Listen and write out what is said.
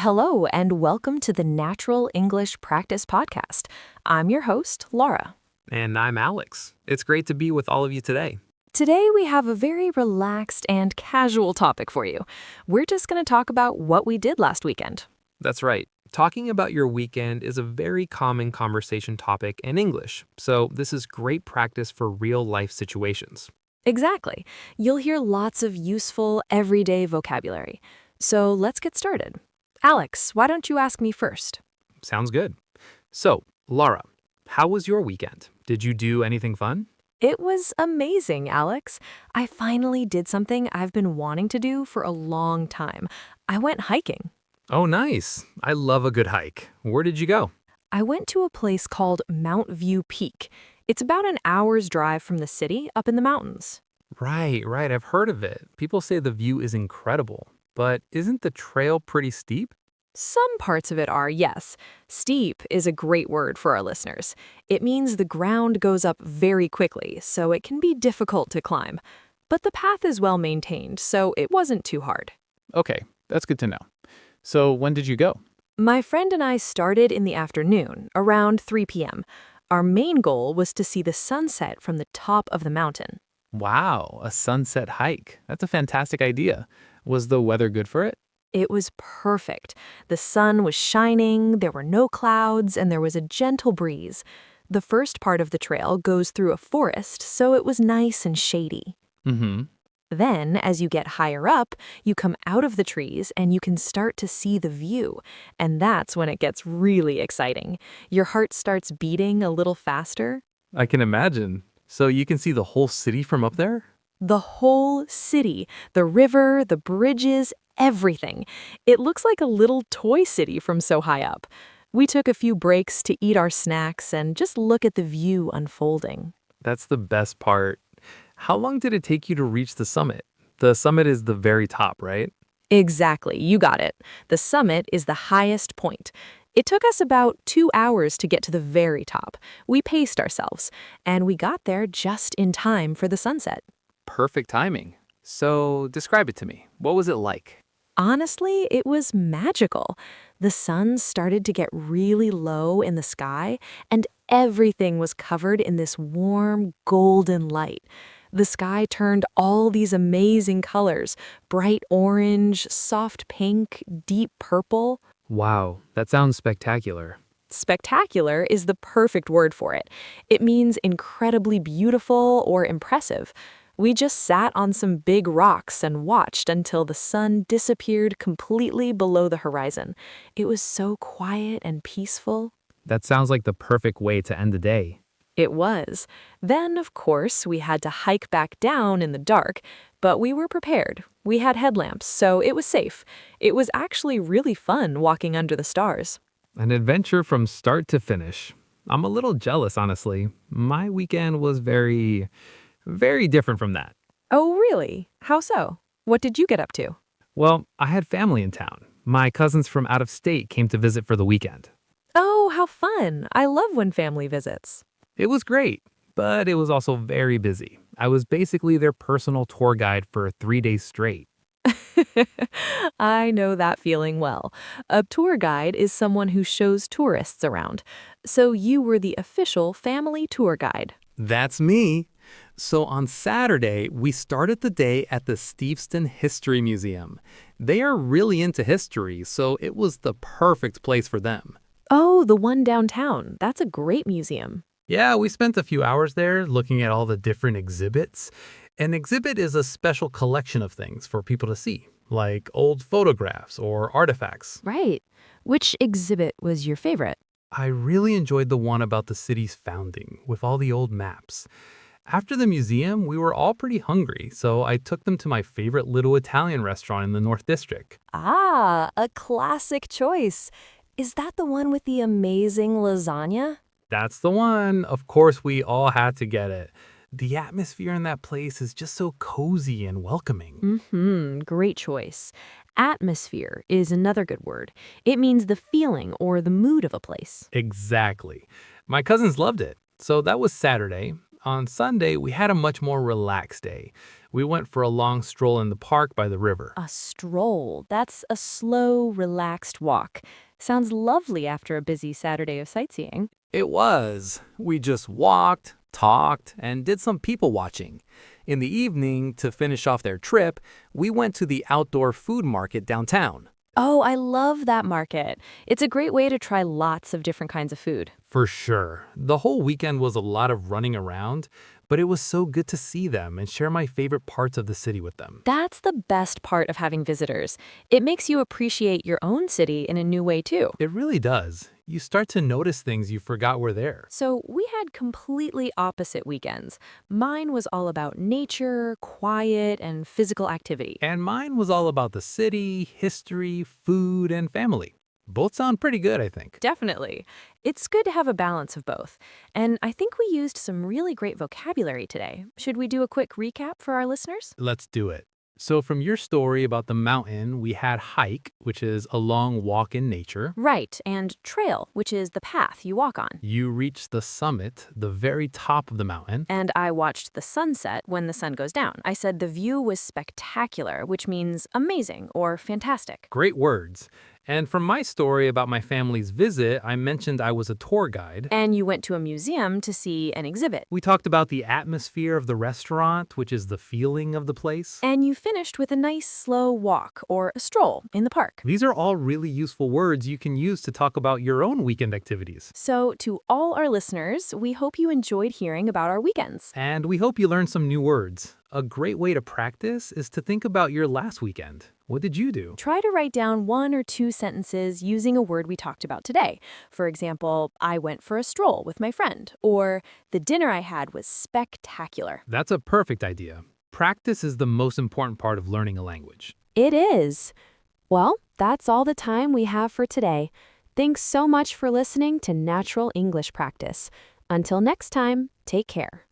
Hello, and welcome to the Natural English Practice Podcast. I'm your host, Lara. And I'm Alex. It's great to be with all of you today. Today, we have a very relaxed and casual topic for you. We're just going to talk about what we did last weekend. That's right. Talking about your weekend is a very common conversation topic in English, so this is great practice for real-life situations. Exactly. You'll hear lots of useful, everyday vocabulary. So let's get started. Alex, why don't you ask me first? Sounds good. So, Laura, how was your weekend? Did you do anything fun? It was amazing, Alex. I finally did something I've been wanting to do for a long time. I went hiking. Oh, nice. I love a good hike. Where did you go? I went to a place called Mount View Peak. It's about an hour's drive from the city up in the mountains. Right. I've heard of it. People say the view is incredible. But isn't the trail pretty steep? Some parts of it are, yes. Steep is a great word for our listeners. It means the ground goes up very quickly, so it can be difficult to climb. But the path is well maintained, so it wasn't too hard. Okay, that's good to know. So when did you go? My friend and I started in the afternoon, around 3 p.m. Our main goal was to see the sunset from the top of the mountain. Wow, a sunset hike. That's a fantastic idea. Was the weather good for it? It was perfect. The sun was shining, there were no clouds, and there was a gentle breeze. The first part of the trail goes through a forest, so it was nice and shady. Mm-hmm. Then, as you get higher up, you come out of the trees and you can start to see the view. And that's when it gets really exciting. Your heart starts beating a little faster. I can imagine. So you can see the whole city from up there? The whole city, the river, the bridges, everything. It looks like a little toy city from so high up. We took a few breaks to eat our snacks and just look at the view unfolding. That's the best part. How long did it take you to reach the summit? The summit is the very top, right? Exactly, you got it. The summit is the highest point. It took us about 2 hours to get to the very top. We paced ourselves, and we got there just in time for the sunset. Perfect timing. So describe it to me. What was it like? Honestly, it was magical. The sun started to get really low in the sky, and everything was covered in this warm, golden light. The sky turned all these amazing colors: bright orange, soft pink, deep purple. Wow, that sounds spectacular. Spectacular is the perfect word for it. It means incredibly beautiful or impressive. We just sat on some big rocks and watched until the sun disappeared completely below the horizon. It was so quiet and peaceful. That sounds like the perfect way to end the day. It was. Then, of course, we had to hike back down in the dark, but we were prepared. We had headlamps, so it was safe. It was actually really fun walking under the stars. An adventure from start to finish. I'm a little jealous, honestly. My weekend was very different from that. Oh, really? How so? What did you get up to? Well, I had family in town. My cousins from out of state came to visit for the weekend. Oh, how fun. I love when family visits. It was great, but it was also very busy. I was basically their personal tour guide for 3 days straight. I know that feeling well. A tour guide is someone who shows tourists around. So you were the official family tour guide. That's me. So on Saturday, we started the day at the Steveston History Museum. They are really into history, so it was the perfect place for them. Oh, the one downtown. That's a great museum. Yeah, we spent a few hours there looking at all the different exhibits. An exhibit is a special collection of things for people to see, like old photographs or artifacts. Right. Which exhibit was your favorite? I really enjoyed the one about the city's founding, with all the old maps. After the museum, we were all pretty hungry, so I took them to my favorite little Italian restaurant in the North District. Ah, a classic choice. Is that the one with the amazing lasagna? That's the one. Of course, we all had to get it. The atmosphere in that place is just so cozy and welcoming. Great choice. Atmosphere is another good word. It means the feeling or the mood of a place. Exactly. My cousins loved it. So that was Saturday. On Sunday, we had a much more relaxed day. We went for a long stroll in the park by the river. A stroll. That's a slow, relaxed walk. Sounds lovely after a busy Saturday of sightseeing. It was. We just walked, talked, and did some people watching. In the evening, to finish off their trip, we went to the outdoor food market downtown. Oh, I love that market. It's a great way to try lots of different kinds of food. For sure. The whole weekend was a lot of running around, but it was so good to see them and share my favorite parts of the city with them. That's the best part of having visitors. It makes you appreciate your own city in a new way, too. It really does. You start to notice things you forgot were there. So we had completely opposite weekends. Mine was all about nature, quiet, and physical activity. And mine was all about the city, history, food, and family. Both sound pretty good, I think. Definitely. It's good to have a balance of both. And I think we used some really great vocabulary today. Should we do a quick recap for our listeners? Let's do it. So from your story about the mountain, we had hike, which is a long walk in nature. Right, and trail, which is the path you walk on. You reached the summit, the very top of the mountain. And I watched the sunset when the sun goes down. I said the view was spectacular, which means amazing or fantastic. Great words. And from my story about my family's visit, I mentioned I was a tour guide. And you went to a museum to see an exhibit. We talked about the atmosphere of the restaurant, which is the feeling of the place. And you finished with a nice slow walk or a stroll in the park. These are all really useful words you can use to talk about your own weekend activities. So to all our listeners, we hope you enjoyed hearing about our weekends. And we hope you learned some new words. A great way to practice is to think about your last weekend. What did you do? Try to write down 1 or 2 sentences using a word we talked about today. For example, I went for a stroll with my friend, or the dinner I had was spectacular. That's a perfect idea. Practice is the most important part of learning a language. It is. Well, that's all the time we have for today. Thanks so much for listening to Natural English Practice. Until next time, take care.